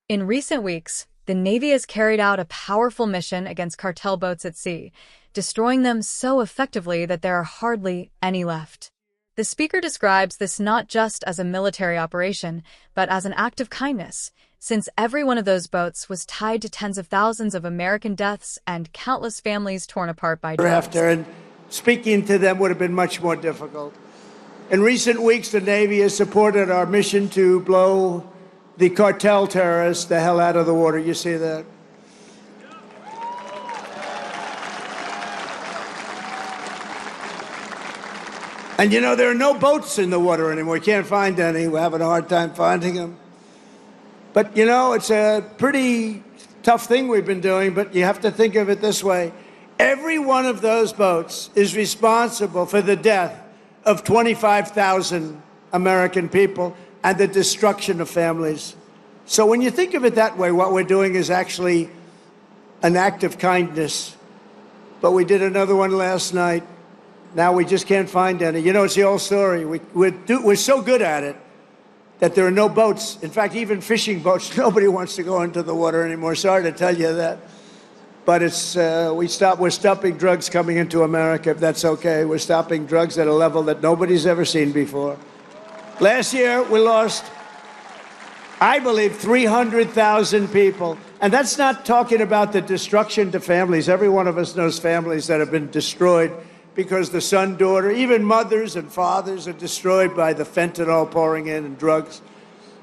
In recent weeks, the Navy has carried out a powerful mission against cartel boats at sea, destroying them so effectively that there are hardly any left. The speaker describes this not just as a military operation, but as an act of kindness, since every one of those boats was tied to tens of thousands of American deaths and countless families torn apart by drugs. And speaking to them would have been much more difficult. In recent weeks, the Navy has supported our mission to blow the cartel terrorists the hell out of the water. You see that? And you know, there are no boats in the water anymore. You can't find any. We're having a hard time finding them. But you know, it's a pretty tough thing we've been doing, but you have to think of it this way. Every one of those boats is responsible for the death of 25,000 American people and the destruction of families. So when you think of it that way, what we're doing is actually an act of kindness. But we did another one last night. Now we just can't find any. You know, it's the old story. We're so good at it that there are no boats. In fact, even fishing boats, nobody wants to go into the water anymore. Sorry to tell you that. But we're stopping drugs coming into America, if that's okay. We're stopping drugs at a level that nobody's ever seen before. Last year, we lost, I believe, 300,000 people. And that's not talking about the destruction to families. Every one of us knows families that have been destroyed because the son, daughter, even mothers and fathers are destroyed by the fentanyl pouring in and drugs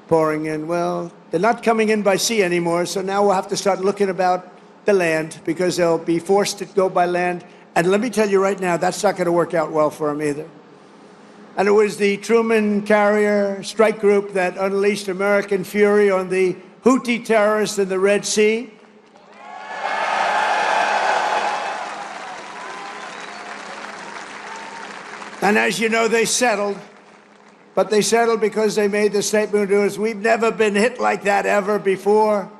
pouring in. Well, they're not coming in by sea anymore, so now we'll have to start looking about the land because they'll be forced to go by land. And let me tell you right now, that's not going to work out well for them either. And it was the Truman Carrier Strike Group that unleashed American fury on the Houthi terrorists in the Red Sea. And as you know, they settled. But they settled because they made the statement to us, we've never been hit like that ever before.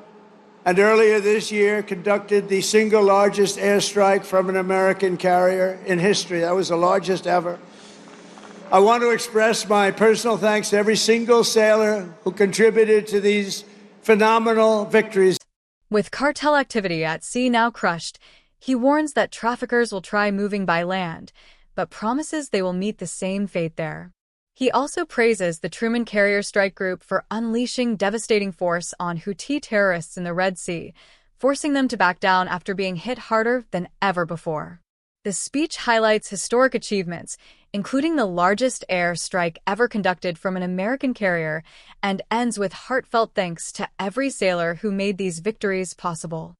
And earlier this year, conducted the single largest airstrike from an American carrier in history. That was the largest ever. I want to express my personal thanks to every single sailor who contributed to these phenomenal victories. With cartel activity at sea now crushed, he warns that traffickers will try moving by land, but promises they will meet the same fate there. He also praises the Truman Carrier Strike Group for unleashing devastating force on Houthi terrorists in the Red Sea, forcing them to back down after being hit harder than ever before. The speech highlights historic achievements, including the largest air strike ever conducted from an American carrier, and ends with heartfelt thanks to every sailor who made these victories possible.